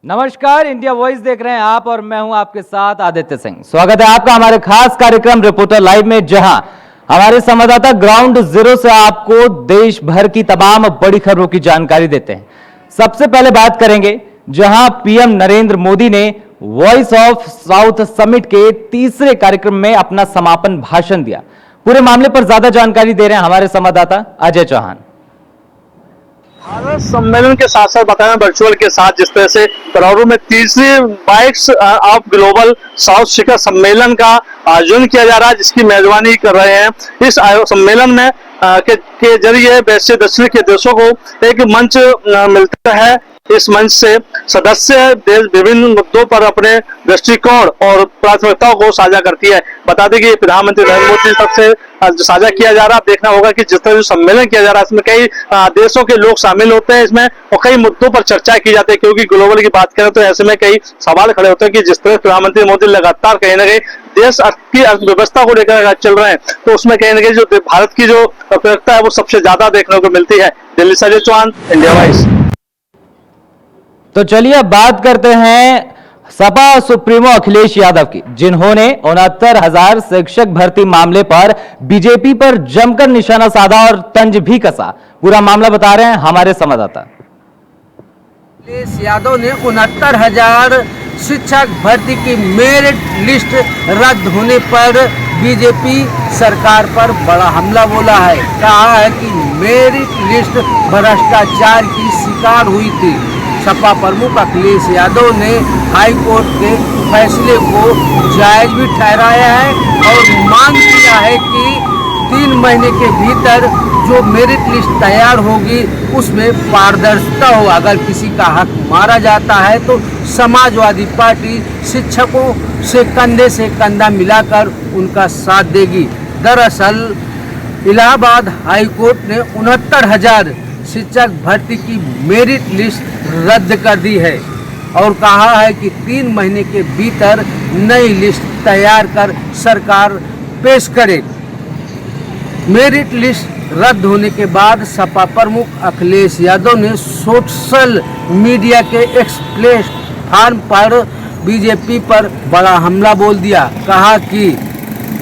नमस्कार, India voice देख रहे हैं आप और मैं हूं आपके साथ आदित्य सिंह। स्वागत है आपका हमारे खास कार्यक्रम रिपोर्टर लाइव में, जहां हमारे संवाददाता ग्राउंड जीरो से आपको देश भर की तमाम बड़ी खबरों की जानकारी देते हैं। सबसे पहले बात करेंगे जहां पीएम नरेंद्र मोदी ने वॉइस ऑफ साउथ समिट के तीसरे कार्यक्रम में अपना समापन भाषण दिया। पूरे मामले पर ज्यादा जानकारी दे रहे हैं हमारे संवाददाता अजय चौहान। भारत सम्मेलन के साथ साथ बताया वर्चुअल के साथ जिस तरह से बेंगलुरु में तीसरी बाइट्स ऑफ ग्लोबल साउथ शिखर सम्मेलन का आयोजन किया जा रहा है, जिसकी मेजबानी कर रहे हैं। इस सम्मेलन में के जरिए वैश्विक दक्षिण के देशों को एक मंच मिलता है। इस मंच से सदस्य देश विभिन्न मुद्दों पर अपने दृष्टिकोण और प्राथमिकताओं को साझा करती है। बता दें कि प्रधानमंत्री नरेंद्र मोदी सबसे साझा किया जा रहा है। देखना होगा कि जिस तरह जो सम्मेलन किया जा रहा है इसमें कई देशों के लोग शामिल होते हैं इसमें, और कई मुद्दों पर चर्चा की जाती है। क्योंकि ग्लोबल की बात करें तो ऐसे में कई सवाल खड़े होते हैं कि जिस तरह प्रधानमंत्री मोदी लगातार कहीं ना कहीं देश की अर्थव्यवस्था को लेकर चल रहे हैं, तो उसमें कहीं ना कहीं जो भारत की जो प्राथमिकता है वो सबसे ज्यादा देखने को मिलती है। दिल्ली से अजय चौहान, इंडिया वॉइस। तो चलिए अब बात करते हैं सपा सुप्रीमो अखिलेश यादव की, जिन्होंने 69,000 शिक्षक भर्ती मामले पर बीजेपी पर जमकर निशाना साधा और तंज भी कसा। पूरा मामला बता रहे हैं हमारे संवाददाता। अखिलेश यादव ने 69,000 शिक्षक भर्ती की मेरिट लिस्ट रद्द होने पर बीजेपी सरकार पर बड़ा हमला बोला है। कहा है कि मेरिट लिस्ट भ्रष्टाचार की शिकार हुई थी। सपा प्रमुख अखिलेश यादव ने हाई कोर्ट के फैसले को जायज भी ठहराया है और मांग किया है कि 3 महीने के भीतर जो मेरिट लिस्ट तैयार होगी उसमें पारदर्शिता हो। अगर किसी का हक मारा जाता है तो समाजवादी पार्टी शिक्षकों से कंधा मिलाकर उनका साथ देगी। दरअसल इलाहाबाद हाई कोर्ट ने 69,000 शिक्षक भर्ती की मेरिट लिस्ट रद्द कर दी है और कहा है कि 3 महीने के भीतर नई लिस्ट तैयार कर सरकार पेश करे। मेरिट लिस्ट रद्द होने के बाद सपा प्रमुख अखिलेश यादव ने सोशल मीडिया के एक्स प्लेटफॉर्म पर बीजेपी पर बड़ा हमला बोल दिया। कहा कि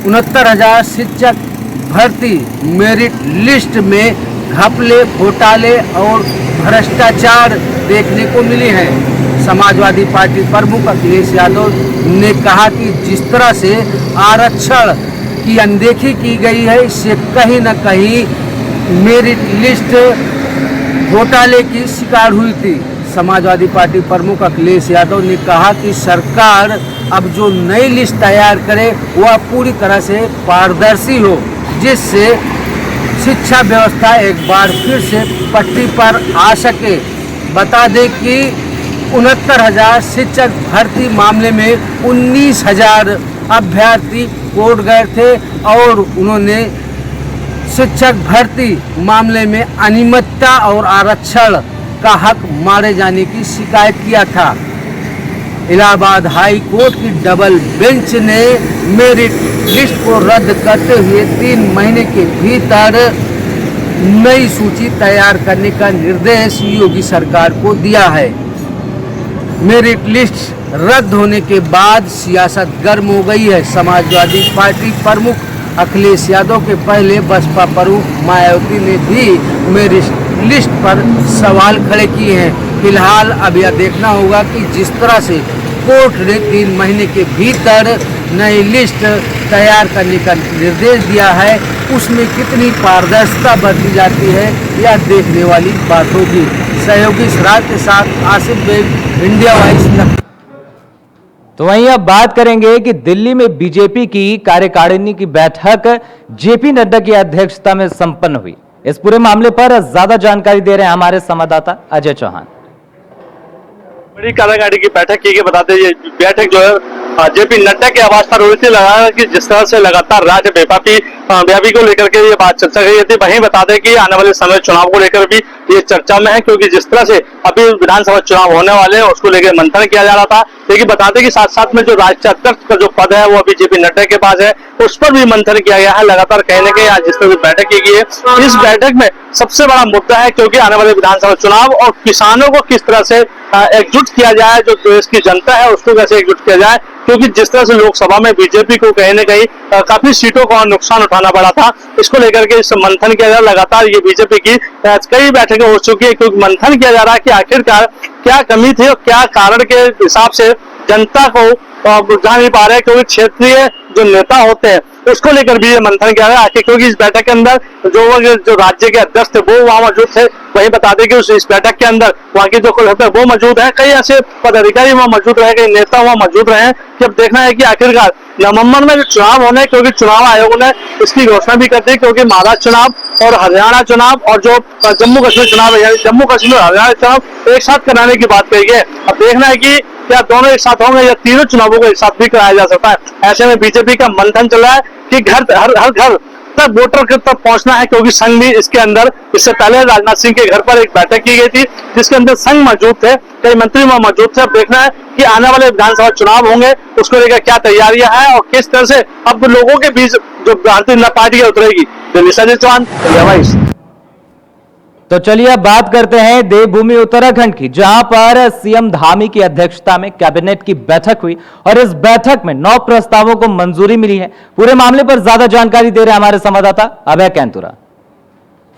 69,000 शिक्षक भर्ती मेरिट लिस्ट में घपले, घोटाले और भ्रष्टाचार देखने को मिले हैं। समाजवादी पार्टी प्रमुख अखिलेश यादव ने कहा कि जिस तरह से आरक्षण की अनदेखी की गई है, इससे कहीं न कहीं मेरिट लिस्ट घोटाले की शिकार हुई थी। समाजवादी पार्टी प्रमुख अखिलेश यादव ने कहा कि सरकार अब जो नई लिस्ट तैयार करे वह पूरी तरह से पारदर्शी हो, जिससे शिक्षा व्यवस्था एक बार फिर से पटरी पर आ सके। बता दें कि 69,000 शिक्षक भर्ती मामले में 19,000 अभ्यर्थी कोर्ट गए थे और उन्होंने शिक्षक भर्ती मामले में अनियमितता और आरक्षण का हक मारे जाने की शिकायत किया था। इलाहाबाद हाई कोर्ट की डबल बेंच ने मेरिट लिस्ट को रद्द करते हुए 3 महीने के भीतर नई सूची तैयार करने का निर्देश योगी सरकार को दिया है। मेरिट लिस्ट रद्द होने के बाद सियासत गर्म हो गई है। समाजवादी पार्टी प्रमुख अखिलेश यादव के पहले बसपा प्रमुख मायावती ने भी मेरिट लिस्ट पर सवाल खड़े किए हैं। फिलहाल अब यह देखना होगा कि जिस तरह से कोर्ट ने 3 महीने के भीतर नई लिस्ट तैयार करने का निर्देश दिया है, उसमें कितनी पारदर्शिता बरती जाती है यह देखने वाली बात होगी। सहयोगी सराज के साथ आसिफ बेग, इंडिया वॉइस। तो वहीं अब बात करेंगे कि दिल्ली में बीजेपी की कार्यकारिणी की बैठक जेपी नड्डा की अध्यक्षता में संपन्न हुई। इस पूरे मामले पर ज्यादा जानकारी दे रहे हैं हमारे संवाददाता अजय चौहान। बड़ी कार्यकारिणी की बैठक की गई। बताते ये बैठक जो है जेपी नड्डा के आवाज पर हुई थी। लगा कि जिस तरह से लगातार राज्य व्यापी को लेकर के ये बात चर्चा गई थी। वहीं बता दें कि आने वाले समय चुनाव को लेकर भी ये चर्चा में है, क्योंकि जिस तरह से अभी विधानसभा चुनाव होने वाले हैं उसको लेकर मंथन किया जा रहा था। लेकिन बताते कि साथ साथ में जो राष्ट्रीय अध्यक्ष का जो पद है वो अभी जेपी नड्डा के पास है, उस पर भी मंथन किया गया है। लगातार कहीं न कहीं आज जिस तरह की बैठक की गई है, इस बैठक में सबसे बड़ा मुद्दा है क्योंकि आने वाले विधानसभा चुनाव और किसानों को किस तरह से एकजुट किया जाए, जो देश की जनता है उसको कैसे एकजुट किया जाए, क्योंकि जिस तरह से लोकसभा में बीजेपी को कहीं न कहीं काफी सीटों का नुकसान उठाना पड़ा था, इसको लेकर के इस मंथन किया जा रहा है। लगातार ये बीजेपी की कई बैठकें हो चुकी है, क्योंकि मंथन किया जा रहा है कि आखिरकार क्या कमी थी और क्या कारण के हिसाब से जनता को बुझा नहीं पा रहे, क्योंकि क्षेत्रीय जो नेता होते हैं उसको लेकर भी ये मंथन किया गया। आखिर क्योंकि इस बैठक के अंदर जो राज्य के अध्यक्ष थे वो वहां मौजूद थे, वहीं बता दें कि इस बैठक के अंदर वहां की जो कलेक्टर वो मौजूद है, कई ऐसे पदाधिकारी वहां मौजूद रहे, कई नेता वहां मौजूद रहे हैं कि अब देखना है कि आखिरकार नवंबर में जो चुनाव होने, क्योंकि चुनाव आयोग ने इसकी घोषणा भी कर दी, क्योंकि महाराष्ट्र चुनाव और हरियाणा चुनाव और जो जम्मू कश्मीर चुनाव है, यानी जम्मू कश्मीर और हरियाणा चुनाव एक साथ कराने की बात कही है। अब देखना है कि क्या दोनों एक साथ होंगे या तीनों चुनावों को एक साथ भी कराया जा सकता है। ऐसे में बीजेपी का मंथन चल रहा है कि हर घर तक वोटर के तक पहुंचना है, क्योंकि संघ भी इसके अंदर इससे पहले राजनाथ सिंह के घर पर एक बैठक की गई थी जिसके अंदर संघ मौजूद थे, कई मंत्री वहां मौजूद थे। अब देखना है कि आने वाले विधानसभा चुनाव होंगे उसको लेकर क्या तैयारियां हैं और किस तरह से अब लोगों के बीच जो भारतीय जनता पार्टी उतरेगी। दिल्ली से अजय चौहान। तो चलिए अब बात करते हैं देवभूमि उत्तराखंड की, जहां पर सीएम धामी की अध्यक्षता में कैबिनेट की बैठक हुई और इस बैठक में 9 प्रस्तावों को मंजूरी मिली है। पूरे मामले पर ज्यादा जानकारी दे रहे हैं हमारे संवाददाता अभय कैंतुरा।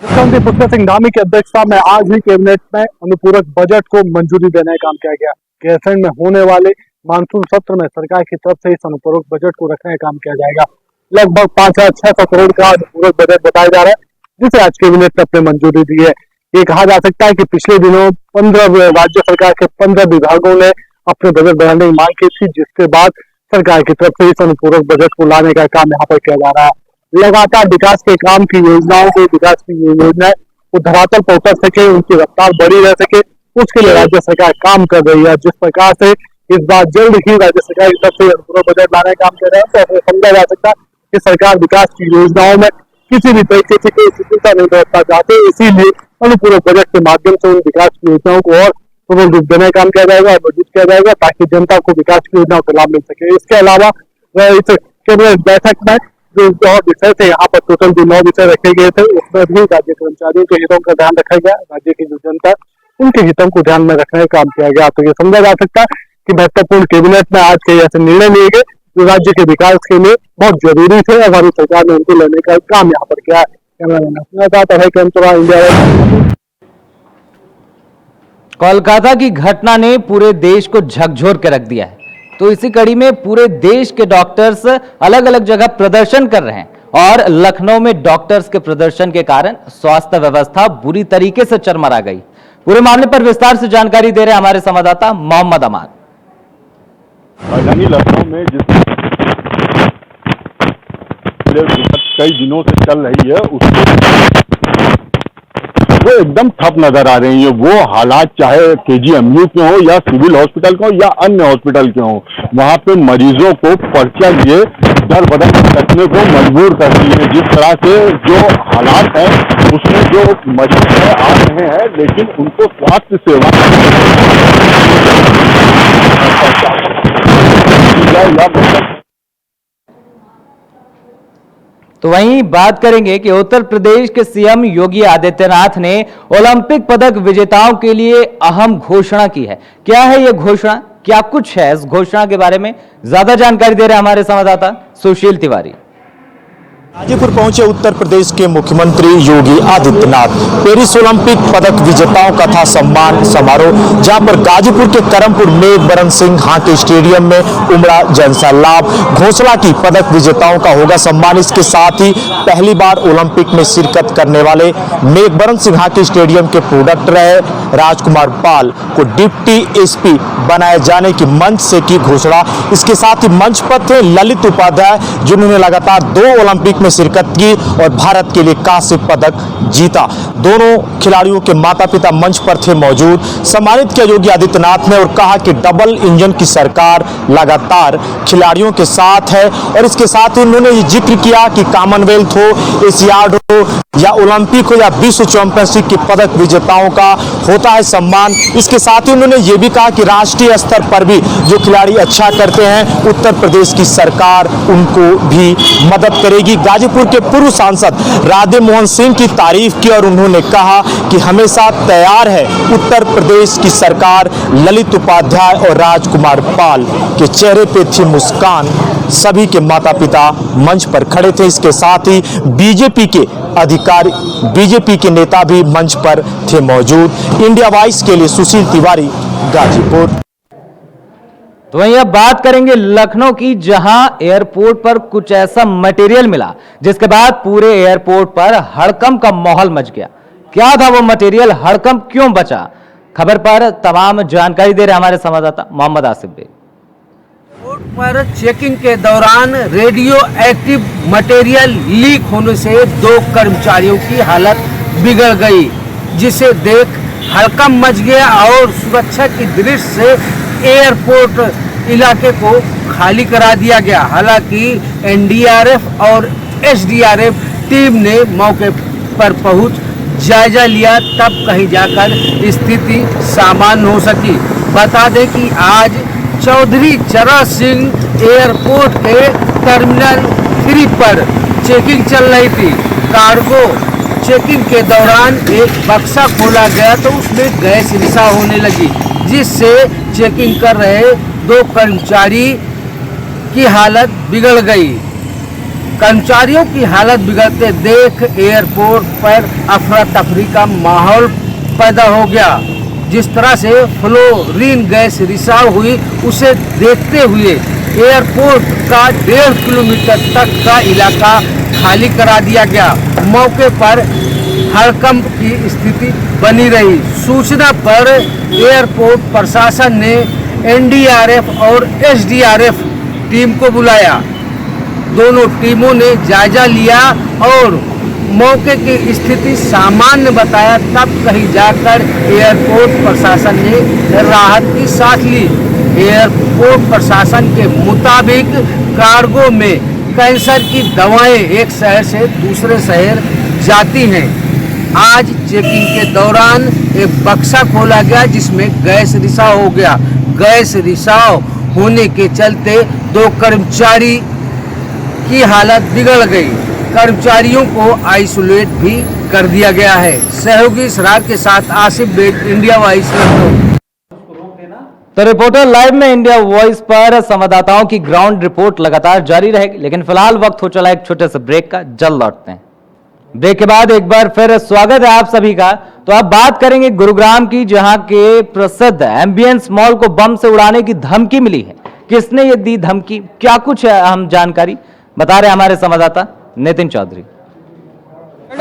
मुख्यमंत्री पुष्कर सिंह धामी की अध्यक्षता में आज ही कैबिनेट में अनुपूरक बजट को मंजूरी देने का काम किया गया। गैरसैंण में होने वाले मानसून सत्र में सरकार की तरफ से इस अनुपूरक बजट को रखने का काम किया जाएगा। लगभग 5,600 करोड़ का अनुपूरक बजट बताया जा रहा है, जिसे आज कैबिनेट ने अपने मंजूरी दी है। ये कहा जा सकता है कि पिछले दिनों 15 राज्य सरकार के 15 विभागों ने अपने बजट बढ़ाने की मांग की थी, जिसके बाद सरकार की तरफ से इस अनुपूरक बजट को लाने का काम यहाँ पर किया जा रहा है। लगातार विकास के काम की योजनाओं को, विकास की योजनाएं वो धरातल पर उतर सके, उनकी रफ्तार बढ़ी रह सके, उसके लिए राज्य सरकार काम कर रही है। जिस प्रकार से इस बार जल्द ही राज्य सरकार की तरफ से अनुपूरक बजट लाने का काम कर रहा है, तो समझा जा सकता है कि सरकार विकास की योजनाओं में किसी भी तरीके से कोई शिथिलता नहीं बरतना चाहते, इसीलिए अनुपूरक बजट के माध्यम से उन विकास की योजनाओं को और प्रबल रूप देने का काम किया जाएगा और मजबूत किया जाएगा, ताकि जनता को विकास की योजनाओं का लाभ मिल सके। इसके अलावा इस कैबिनेट बैठक में जो विषय थे, यहाँ पर टोटल जो 9 विषय रखे गए थे, उसमें भी राज्य कर्मचारियों के हितों का ध्यान रखा गया, राज्य की जो जनता उनके हितों को ध्यान में रखने का काम किया गया। तो ये समझा जा सकता है कि महत्वपूर्ण कैबिनेट में आज कई ऐसे निर्णय लिए गए जो राज्य के विकास के लिए बहुत जरूरी थे और हमारी सरकार ने उनको लेने का काम यहाँ पर किया है। कोलकाता की घटना ने पूरे देश को झकझोर के रख दिया है, तो इसी कड़ी में पूरे देश के डॉक्टर्स अलग अलग जगह प्रदर्शन कर रहे हैं और लखनऊ में डॉक्टर्स के प्रदर्शन के कारण स्वास्थ्य व्यवस्था बुरी तरीके से चरमरा गई। पूरे मामले पर विस्तार से जानकारी दे रहे हैं हमारे संवाददाता मोहम्मद अमान। राजधानी लखनऊ में जिस कई दिनों से चल रही है वो एकदम ठप नजर आ रही है। वो हालात चाहे केजीएमयू के हो या सिविल हॉस्पिटल के हो या अन्य हॉस्पिटल के हो, वहां पे मरीजों को पर्चा लिए दर बदर करने को मजबूर करती है। जिस तरह से जो हालात है उसमें जो मरीज है आ रहे हैं, लेकिन उनको स्वास्थ्य सेवा तो वहीं बात करेंगे कि उत्तर प्रदेश के सीएम योगी आदित्यनाथ ने ओलंपिक पदक विजेताओं के लिए अहम घोषणा की है। क्या है यह घोषणा, क्या कुछ है इस घोषणा के बारे में ज्यादा जानकारी दे रहे हैं हमारे संवाददाता सुशील तिवारी। गाजीपुर पहुंचे उत्तर प्रदेश के मुख्यमंत्री योगी आदित्यनाथ। पेरिस ओलंपिक पदक विजेताओं का था सम्मान समारोह, जहां पर गाजीपुर के करमपुर मेघबरन सिंह हाकी स्टेडियम में उमड़ा जनसैलाब। घोषणा की पदक विजेताओं का होगा सम्मान। इसके साथ ही पहली बार ओलंपिक में शिरकत करने वाले मेघबरन सिंह हाकी स्टेडियम के प्रोडक्ट रहे राजकुमार पाल को डिप्टी एसपी बनाए जाने की मंच से की घोषणा। इसके साथ ही मंच पर थे ललित उपाध्याय, जिन्होंने लगातार 2 ओलंपिक में शिरकत की और भारत के लिए कांस्य पदक जीता। दोनों खिलाड़ियों के माता पिता मंच पर थे मौजूद। सम्मानित किया योगी आदित्यनाथ ने और कहा कि डबल इंजन की सरकार लगातार खिलाड़ियों के साथ है। और इसके साथ ही उन्होंने ये जिक्र किया कि कॉमनवेल्थ हो, एशियाड हो या ओलंपिक हो या विश्व चैंपियनशिप के पदक विजेताओं का होता है सम्मान। इसके साथ ही उन्होंने ये भी कहा कि राष्ट्रीय स्तर पर भी जो खिलाड़ी अच्छा करते हैं उत्तर प्रदेश की सरकार उनको भी मदद करेगी। गाजीपुर के पूर्व सांसद राधे मोहन सिंह की तारीफ की और उन्होंने कहा कि हमेशा तैयार है उत्तर प्रदेश की सरकार। ललित उपाध्याय और राजकुमार पाल के चेहरे पे थी मुस्कान। सभी के माता पिता मंच पर खड़े थे। इसके साथ ही बीजेपी के अधिकारी, बीजेपी के नेता भी मंच पर थे मौजूद। इंडिया वॉइस के लिए सुशील तिवारी, गाजीपुर। तो वहीं अब बात करेंगे लखनऊ की, जहां एयरपोर्ट पर कुछ ऐसा मटेरियल मिला जिसके बाद पूरे एयरपोर्ट पर हड़कंप का माहौल मच गया। क्या था वो मटेरियल, हड़कंप क्यों बचा? खबर पर तमाम जानकारी दे रहे हमारे संवाददाता मोहम्मद आसिफ बेग। एयरपोर्ट पर चेकिंग के दौरान रेडियो एक्टिव मटेरियल लीक होने से 2 कर्मचारियों की हालत बिगड़ गई, जिसे देख हड़कंप मच गया और सुरक्षा की दृष्टि से एयरपोर्ट इलाके को खाली करा दिया गया। हालांकि एनडीआरएफ और एसडीआरएफ टीम ने मौके पर पहुंच जायजा लिया, तब कहीं जाकर स्थिति सामान्य हो सकी। बता दें कि आज चौधरी चरण सिंह एयरपोर्ट के टर्मिनल 3 पर चेकिंग चल रही थी। कार्गो चेकिंग के दौरान एक बक्सा खोला गया तो उसमें गैस रिसाव होने लगी, जिससे चेकिंग कर रहे 2 कर्मचारी की हालत बिगड़ गई। कर्मचारियों की हालत बिगड़ते देख एयरपोर्ट पर अफरा तफरी का माहौल पैदा हो गया। जिस तरह से फ्लोरीन गैस रिसाव हुई, उसे देखते हुए एयरपोर्ट का 1.5 किलोमीटर तक का इलाका खाली करा दिया गया। मौके पर हड़कंप की स्थिति बनी रही। सूचना पर एयरपोर्ट प्रशासन ने एनडीआरएफ और एसडीआरएफ टीम को बुलाया। दोनों टीमों ने जायजा लिया और मौके की स्थिति सामान्य बताया, तब कहीं जाकर एयरपोर्ट प्रशासन ने राहत की सांस ली। एयरपोर्ट प्रशासन के मुताबिक कार्गो में कैंसर की दवाएं एक शहर से दूसरे शहर जाती हैं। आज चेकिंग के दौरान एक बक्सा खोला गया जिसमें गैस रिसाव हो गया। गैस रिसाव होने के चलते 2 कर्मचारी की हालत बिगड़ गई। कर्मचारियों को आइसोलेट भी कर दिया गया है। सहयोगी सराग के साथ आसिफ बेग, इंडिया वॉइस लखनऊ। तो रिपोर्टर लाइव में इंडिया वॉइस पर संवाददाताओं की ग्राउंड रिपोर्ट लगातार जारी रहेगी, लेकिन फिलहाल वक्त हो चला एक छोटे से ब्रेक का। जल्द लौटते हैं। ब्रेक के बाद एक बार फिर स्वागत है आप सभी का। तो अब बात करेंगे गुरुग्राम की, जहां के प्रसिद्ध एम्बियंस मॉल को बम से उड़ाने की धमकी मिली है। किसने ये दी धमकी, क्या कुछ है अहम जानकारी बता रहे हमारे संवाददाता नितिन चौधरी।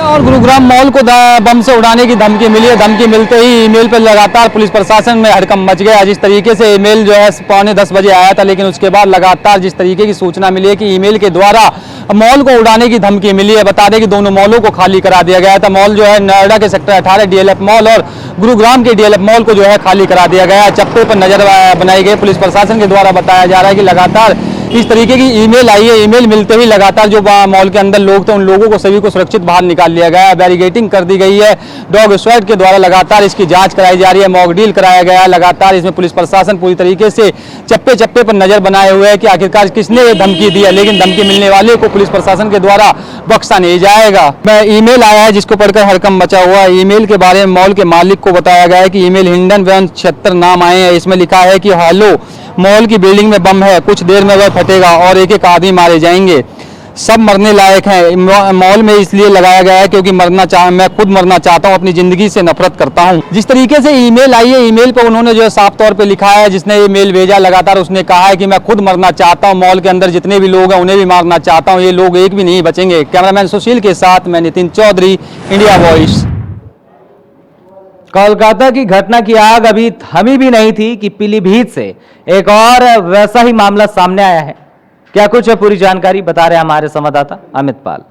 और गुरुग्राम मॉल को बम से उड़ाने की धमकी मिली है। धमकी मिलते ही ईमेल पर लगातार पुलिस प्रशासन में हड़कंप मच गया। जिस तरीके से ईमेल जो है 9:45 बजे आया था, लेकिन उसके बाद लगातार जिस तरीके की सूचना मिली है कि ईमेल के द्वारा मॉल को उड़ाने की धमकी मिली है। बता दें कि दोनों मॉलों को खाली करा दिया गया था। मॉल जो है नोएडा के सेक्टर 18 डीएलएफ मॉल और गुरुग्राम के डीएलएफ मॉल को जो है खाली करा दिया गया है। चप्पे पर नजर बनाई गई। पुलिस प्रशासन के द्वारा बताया जा रहा है कि लगातार इस तरीके की ईमेल आई है। ईमेल मिलते ही लगातार जो मॉल के अंदर लोग थे उन लोगों को सभी को सुरक्षित बाहर निकाल लिया गया है। बैरिकेडिंग कर दी गई है। डॉग स्क्वाड के द्वारा लगातार इसकी जांच कराई जा रही है। मॉक ड्रिल कराया गया है। लगातार इसमें पुलिस प्रशासन पूरी तरीके से चप्पे चप्पे पर नजर बनाए हुए है कि आखिरकार किसने ये धमकी दी है, लेकिन धमकी मिलने वाले को पुलिस प्रशासन के द्वारा बख्शा नहीं जाएगा। ईमेल आया है जिसको पढ़कर हड़कंप मचा हुआ है। ईमेल के बारे में मॉल के मालिक को बताया गया है कि ईमेल हिंडन 76 नाम आए हैं। इसमें लिखा है कि हेलो, मॉल की बिल्डिंग में बम है, कुछ देर में वह फटेगा और एक एक आदमी मारे जाएंगे, सब मरने लायक हैं। मॉल में इसलिए लगाया गया है क्योंकि मैं खुद मरना चाहता हूं, अपनी जिंदगी से नफरत करता हूं। जिस तरीके से ईमेल आई है, ईमेल पर उन्होंने जो है साफ तौर पे लिखा है, जिसने ईमेल भेजा लगातार उसने कहा है कि मैं खुद मरना चाहता हूं, मॉल के अंदर जितने भी लोग हैं उन्हें भी मारना चाहता हूं, ये लोग एक भी नहीं बचेंगे। कैमरामैन सुशील के साथ मैं नितिन चौधरी, इंडिया वॉइस। कोलकाता की घटना की आग अभी थमी भी नहीं थी कि पीलीभीत से एक और वैसा ही मामला सामने आया है। क्या कुछ है पूरी जानकारी बता रहे हैं हमारे संवाददाता अमित पाल।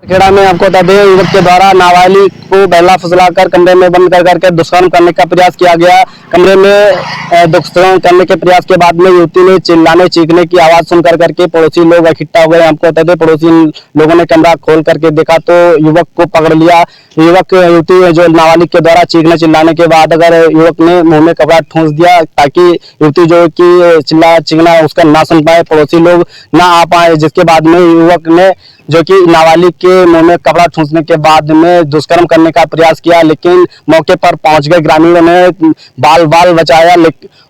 खेड़ा में आपको बता दें, युवक के द्वारा नाबालिग को बहला फुसलाकर कमरे में बंद कर करके दुष्कर्म करने का प्रयास किया गया। कमरे में दुष्कर्म करने के प्रयास के बाद में युवती ने चिल्लाने चीखने की आवाज सुन कर करके पड़ोसी लोग इकट्ठा हो गए। आपको बता दें, पड़ोसी लोगों ने कमरा खोल करके देखा तो युवक को पकड़ लिया। युवती जो नाबालिग के द्वारा चीखने चिल्लाने के बाद अगर युवक ने मुंह में कपड़ा ठूंस दिया ताकि युवती जो कि चिल्ला चीखना उसका ना सुन पाए, पड़ोसी लोग ना आ पाए, जिसके बाद में युवक ने जो कि नाबालिग के मुंह में कपड़ा ठूंसने के बाद में दुष्कर्म करने का प्रयास किया, लेकिन मौके पर पहुंच गए ग्रामीणों ने बाल बचाया।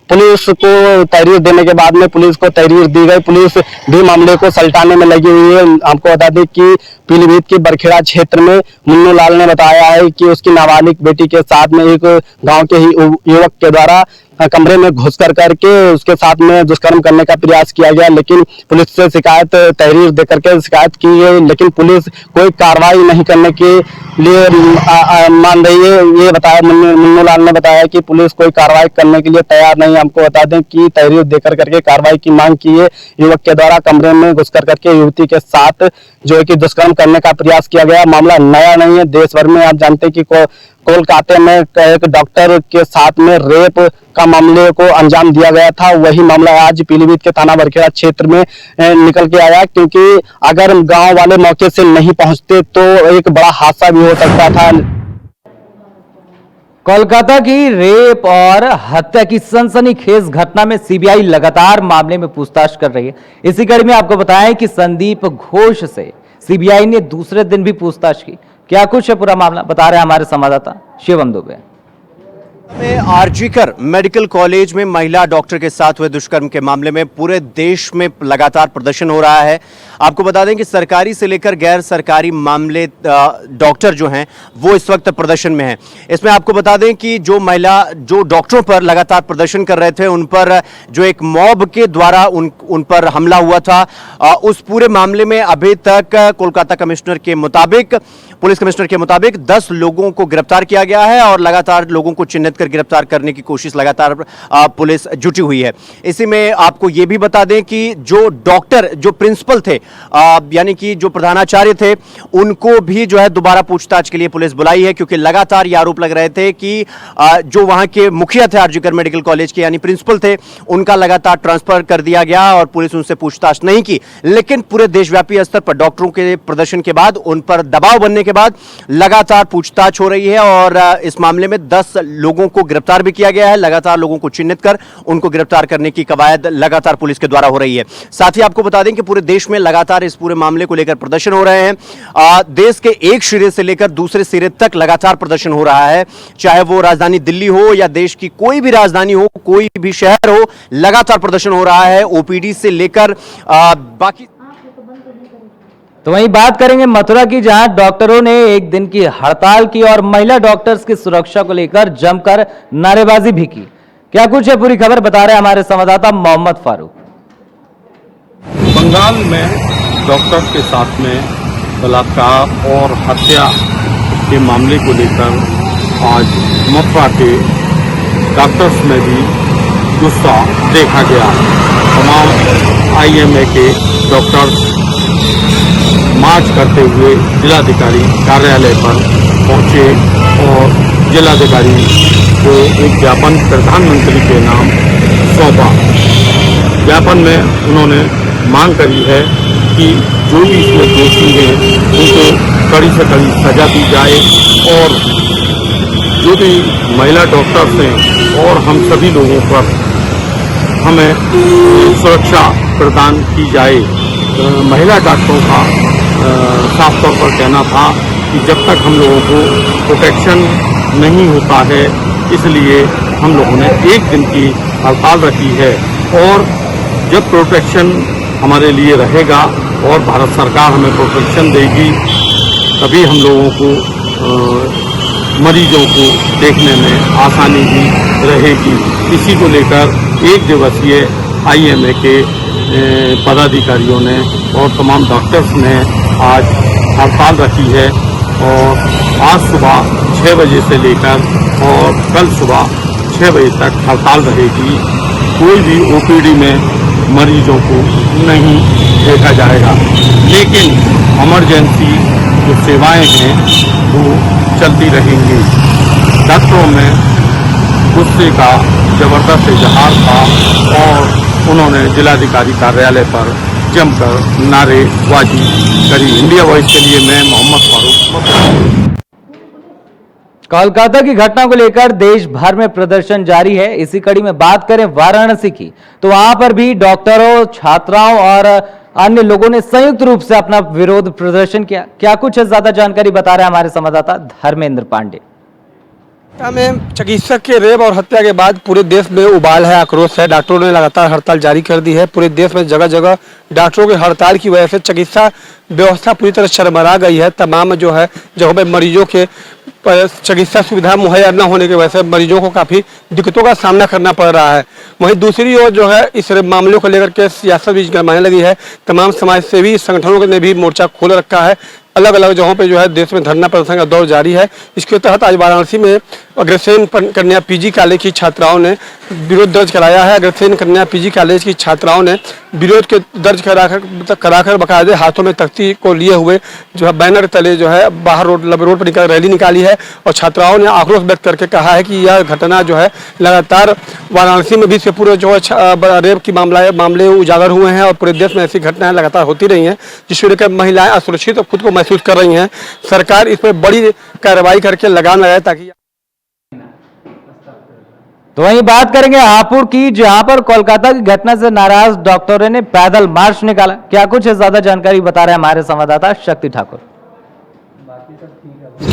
पुलिस को तहरीर देने के बाद में पुलिस को तहरीर दी गई। पुलिस भी मामले को सलटाने में लगी हुई है। आपको बता दें कि पीलीभीत के बरखेड़ा क्षेत्र में मुन्नू लाल ने बताया है कि उसकी नाबालिग बेटी के साथ में एक गांव के ही युवक के द्वारा कमरे में घुस कर करके उसके साथ में दुष्कर्म करने का प्रयास किया गया, लेकिन पुलिस से शिकायत तहरीर दे करके शिकायत की गई, लेकिन पुलिस कोई कार्रवाई नहीं करने के लिए मान रही है। ये बताया मुन्नू लाल ने बताया कि पुलिस कोई कार्रवाई करने के लिए तैयार नहीं। हमको बता दें कि तहरीर देकर करके कार्रवाई की मांग की है। युवक के द्वारा कमरे में घुस कर करके युवती के साथ जो है कि दुष्कर्म करने का प्रयास किया गया। मामला नया नहीं है, देश भर में आप जानते हैं कि कोलकाता में एक डॉक्टर के साथ में रेप का मामले को अंजाम दिया गया था। वही मामला आज पीलीभीत के थाना बरखेड़ा क्षेत्र में निकल के आया, क्योंकि अगर गांव वाले मौके से नहीं पहुंचते तो एक बड़ा हादसा भी हो सकता था। कोलकाता की रेप और हत्या की सनसनीखेज घटना में सीबीआई लगातार मामले में पूछताछ कर रही है। इसी कड़ी में आपको बताएं कि संदीप घोष से सीबीआई ने दूसरे दिन भी पूछताछ की। क्या कुछ है पूरा मामला, बता रहे हैं हमारे संवाददाता शिवम दुबे। में आरजीकर मेडिकल कॉलेज में महिला डॉक्टर के साथ हुए दुष्कर्म के मामले में पूरे देश में लगातार प्रदर्शन हो रहा है। आपको बता दें कि सरकारी से लेकर गैर सरकारी मामले डॉक्टर जो हैं वो इस वक्त प्रदर्शन में हैं। इसमें आपको बता दें कि जो डॉक्टरों पर लगातार प्रदर्शन कर रहे थे, उन पर जो एक मॉब के द्वारा उन पर हमला हुआ था, उस पूरे मामले में अभी तक कोलकाता कमिश्नर के मुताबिक, पुलिस कमिश्नर के मुताबिक 10 लोगों को गिरफ्तार किया गया है और लगातार लोगों को चिन्हित कर गिरफ्तार करने की कोशिश लगातार पुलिस जुटी हुई है। इसी में आपको यह भी बता दें कि जो डॉक्टर, जो प्रिंसिपल थे, यानी कि जो प्रधानाचार्य थे, उनको भी जो है दोबारा पूछताछ के लिए पुलिस बुलाई है, क्योंकि लगातार ये आरोप लग रहे थे कि जो वहां के मुखिया थे आरजीकर मेडिकल कॉलेज के, यानी प्रिंसिपल थे, उनका लगातार ट्रांसफर कर दिया गया और पुलिस उनसे पूछताछ नहीं की। लेकिन पूरे देशव्यापी स्तर पर डॉक्टरों के प्रदर्शन के बाद, उन पर दबाव बनने के बाद लगातार पूछताछ हो रही है और इस मामले में 10 लोगों को गिरफ्तार भी किया गया है। लगातार लोगों को चिन्हित कर उनको गिरफ्तार करने की कवायद लगातार पुलिस के द्वारा हो रही है। साथ ही आपको बता दें कि पूरे देश में लगातार इस पूरे मामले को लेकर प्रदर्शन हो रहे हैं। देश के एक सिरे से लेकर दूसरे सिरे तक लगातार प्रदर्शन हो रहा है, चाहे वो राजधानी दिल्ली हो या देश की कोई भी राजधानी हो, कोई भी शहर हो, लगातार प्रदर्शन हो रहा है। ओपीडी से लेकर बाकी। तो वहीं बात करेंगे मथुरा की, जहां डॉक्टरों ने एक दिन की हड़ताल की और महिला डॉक्टर्स की सुरक्षा को लेकर जमकर नारेबाजी भी की। क्या कुछ है पूरी खबर, बता रहे हमारे संवाददाता मोहम्मद फारूक। बंगाल में डॉक्टर्स के साथ में बलात्कार और हत्या के मामले को लेकर आज मथुरा के डॉक्टर्स में भी गुस्सा देखा गया। तमाम आईएमए के डॉक्टर्स मार्च करते हुए जिलाधिकारी कार्यालय पर पहुंचे और जिलाधिकारी को एक ज्ञापन प्रधानमंत्री के नाम सौंपा। ज्ञापन में उन्होंने मांग करी है कि जो भी इसमें दोषी हैं उनको कड़ी से कड़ी सजा दी जाए और जो भी महिला डॉक्टर्स हैं और हम सभी लोगों पर हमें सुरक्षा प्रदान की जाए। महिला डॉक्टरों का साफ तौर पर कहना था कि जब तक हम लोगों को प्रोटेक्शन नहीं होता है, इसलिए हम लोगों ने एक दिन की हड़ताल रखी है और जब प्रोटेक्शन हमारे लिए रहेगा और भारत सरकार हमें प्रोटेक्शन देगी, तभी हम लोगों को मरीजों को देखने में आसानी भी रहेगी। इसी को लेकर एक दिवसीय आईएमए के पदाधिकारियों ने और तमाम डॉक्टर्स ने आज हड़ताल रखी है और आज सुबह 6 बजे से लेकर और कल सुबह 6 बजे तक हड़ताल रहेगी। कोई भी ओपीडी में मरीजों को नहीं देखा जाएगा, लेकिन इमरजेंसी जो सेवाएं हैं वो चलती रहेंगी। डॉक्टरों में गुस्से का जबरदस्त इजहार था और उन्होंने जिलाधिकारी कार्यालय पर जमकर नारेबाजी करी। इंडिया वॉइस के लिए मैं मोहम्मद फारूक। कोलकाता की घटना को लेकर देश भर में प्रदर्शन जारी है। इसी कड़ी में बात करें वाराणसी की, तो वहां पर भी डॉक्टरों, छात्राओं और अन्य लोगों ने संयुक्त रूप से अपना विरोध प्रदर्शन किया। क्या कुछ है, ज्यादा जानकारी बता रहे हैं हमारे संवाददाता धर्मेंद्र पांडे। में चिकित्सक के रेप और हत्या के बाद पूरे देश में उबाल है, आक्रोश है। डॉक्टरों ने लगातार हड़ताल जारी कर दी है। पूरे देश में जगह जगह डॉक्टरों की हड़ताल की वजह से चिकित्सा व्यवस्था पूरी तरह शर्मरा गई है। तमाम जो है जगहों पे मरीजों के चिकित्सा सुविधा मुहैया न होने की वजह से मरीजों को काफ़ी दिक्कतों का सामना करना पड़ रहा है। वहीं दूसरी ओर जो है इस मामले को लेकर के सियासत भी गरमाने लगी है। तमाम समाजसेवी संगठनों ने भी मोर्चा खोल रखा है। अलग अलग जगहों पे जो है देश में धरना प्रदर्शन का दौर जारी है। इसके तहत आज वाराणसी में अग्रसेन कन्या पीजी कॉलेज की छात्राओं ने विरोध दर्ज कराया है। अग्रसेन कन्या पीजी कॉलेज की छात्राओं ने विरोध के दर्ज कराकर बाकायदे हाथों में तख्ती को लिए हुए जो है बैनर तले जो है बाहर रोड पर निकल रैली निकाली है और छात्राओं ने आक्रोश व्यक्त करके कहा है कि यह घटना जो है लगातार वाराणसी में भी से पूरे जो है रेप की मामले उजागर हुए हैं और पूरे देश में ऐसी घटनाएं लगातार होती रही हैं, जिसको लेकर महिलाएं असुरक्षित और खुद को महसूस कर रही हैं। सरकार इस पर बड़ी कार्रवाई करके लगाम लगाए ताकि। तो वहीं बात करेंगे हापुड़ की, जहां पर कोलकाता की घटना से नाराज डॉक्टरों ने पैदल मार्च निकाला। क्या कुछ है, ज्यादा जानकारी बता रहे हैं हमारे संवाददाता शक्ति ठाकुर।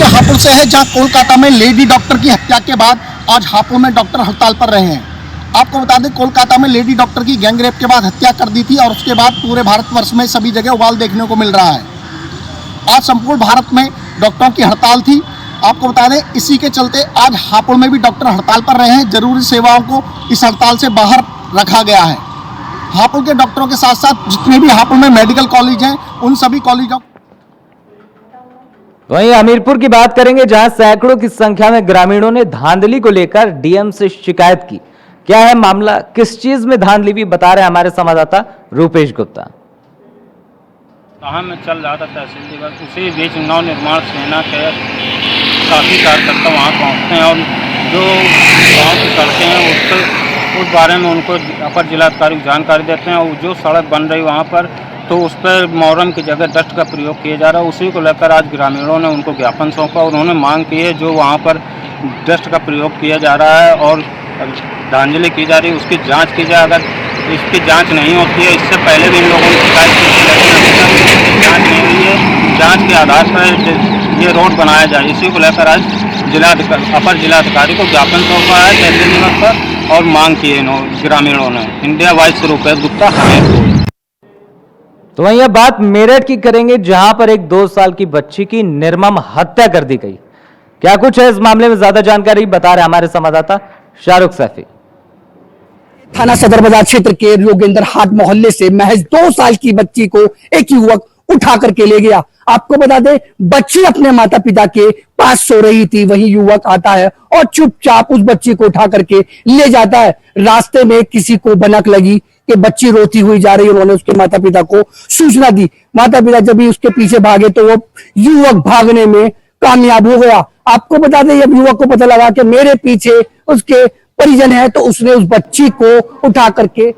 हापुड़ से है, जहां कोलकाता में लेडी डॉक्टर की हत्या के बाद आज हापुड़ में डॉक्टर हड़ताल पर रहे हैं। आपको बता दें, कोलकाता में लेडी डॉक्टर की गैंगरेप के बाद हत्या कर दी थी और उसके बाद पूरे भारतवर्ष में सभी जगह उबाल देखने को मिल रहा है। आज संपूर्ण भारत में डॉक्टरों की हड़ताल थी। आपको बता दें, इसी के चलते आज हापुड़ में भी डॉक्टर हड़ताल पर रहे हैं। जरूरी सेवाओं को इस हड़ताल से बाहर रखा गया है। हापुड़ के डॉक्टरों के साथ साथ जितने भी हापुड़ में मेडिकल कॉलेज हैं, उन सभी कॉलेजों। वहीं हमीरपुर की बात करेंगे, जहां सैकड़ों की संख्या में ग्रामीणों ने धांधली को लेकर डीएम से शिकायत की। क्या है मामला, किस चीज में धांधली भी बता रहे हैं हमारे संवाददाता रूपेश गुप्ता। कहाँ में चल रहा था तहसील दिवस, उसी बीच नव निर्माण सेना के काफ़ी कार्यकर्ता वहाँ पहुँचते हैं और जो गाँव की सड़कें हैं उस बारे में उनको अपर जिलाधिकारी को जानकारी देते हैं। और जो सड़क बन रही वहाँ पर तो उस पर मोरम की जगह डस्ट का प्रयोग किया जा रहा है। उसी को लेकर आज ग्रामीणों ने उनको ज्ञापन सौंपा और उन्होंने मांग की है जो वहाँ पर डस्ट का प्रयोग किया जा रहा है और धांधली की जा रही है उसकी जाँच की जाए। अगर इसकी जांच नहीं होती है, इससे पहले भी इन लोगों ने शिकायत की थी, जांच नहीं हुई है। जांच के आधार पर ये रोड बनाया जाए, इसी को लेकर आज अपर जिलाधिकारी को ज्ञापन सौंपा है तहसील दिवस पर और मांग की है ग्रामीणों ने। इंडिया वॉइस से रूपेश गुप्ता, हमीरपुर। तो वहीं अब बात मेरठ की करेंगे, जहां पर एक 2 साल की बच्ची की निर्मम हत्या कर दी गई। क्या कुछ है इस मामले में, ज्यादा जानकारी बता रहे हमारे संवाददाता शाहरुख सैफी। थाना सदर बाजार क्षेत्र के योगेंद्र हाट मोहल्ले से महज 2 साल की बच्ची को एक युवक उठा करके ले गया। आपको बता दें, बच्ची अपने माता पिता के पास सो रही थी, वही युवक आता है और चुपचाप उस बच्ची को उठा करके ले जाता है। रास्ते में किसी को भनक लगी कि बच्ची रोती हुई जा रही है, उन्होंने उसके माता पिता को सूचना दी। माता पिता जब भी उसके पीछे भागे तो वो युवक भागने में कामयाब हो गया। आपको बता दें, जब युवक को पता लगा कि मेरे पीछे उसके परिजन है तो उसने उस बच्ची को उठा करके।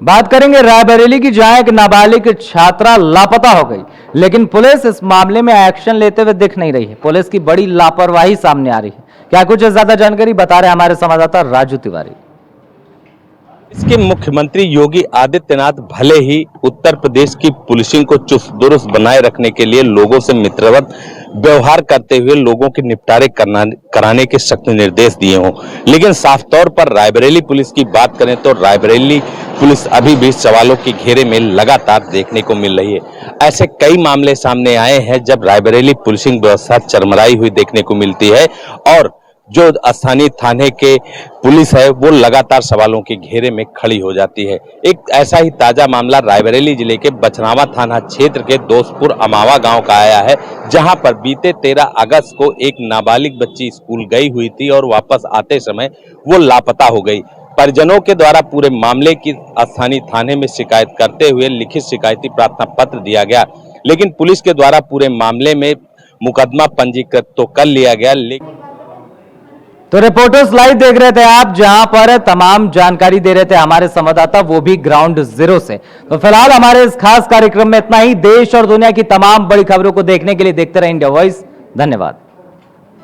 बात करेंगे रायबरेली की, जहां एक नाबालिग छात्रा लापता हो गई, लेकिन पुलिस इस मामले में एक्शन लेते हुए दिख नहीं रही है। पुलिस की बड़ी लापरवाही सामने आ रही है। क्या कुछ ज्यादा जानकारी बता रहे हैं हमारे संवाददाता राजू तिवारी। इसके मुख्यमंत्री योगी आदित्यनाथ भले ही उत्तर प्रदेश की पुलिसिंग को चुस्त दुरुस्त बनाए रखने के लिए लोगों से मित्रवत व्यवहार करते हुए लोगों के निपटारे कराने के सख्त निर्देश दिए हों, लेकिन साफ तौर पर रायबरेली पुलिस की बात करें तो रायबरेली पुलिस अभी भी सवालों के घेरे में लगातार देखने को मिल रही है। ऐसे कई मामले सामने आए हैं जब रायबरेली पुलिसिंग व्यवस्था चरमराई हुई देखने को मिलती है और जो स्थानीय थाने के पुलिस है वो लगातार सवालों के घेरे में खड़ी हो जाती है। एक ऐसा ही ताजा मामला रायबरेली जिले के बछनावा थाना क्षेत्र के दोस्तपुर अमावा गांव का आया है, जहां पर बीते 13 अगस्त को एक नाबालिग बच्ची स्कूल गई हुई थी और वापस आते समय वो लापता हो गई। परिजनों के द्वारा पूरे मामले की स्थानीय थाने में शिकायत करते हुए लिखित शिकायती प्रार्थना पत्र दिया गया। लेकिन पुलिस के द्वारा पूरे मामले में मुकदमा पंजीकृत तो कर लिया गया, लेकिन तो रिपोर्टर्स लाइव देख रहे थे आप, जहां पर तमाम जानकारी दे रहे थे हमारे संवाददाता, वो भी ग्राउंड जीरो से। तो फिलहाल हमारे इस खास कार्यक्रम में इतना ही। देश और दुनिया की तमाम बड़ी खबरों को देखने के लिए देखते रहे इंडिया वॉइस। धन्यवाद।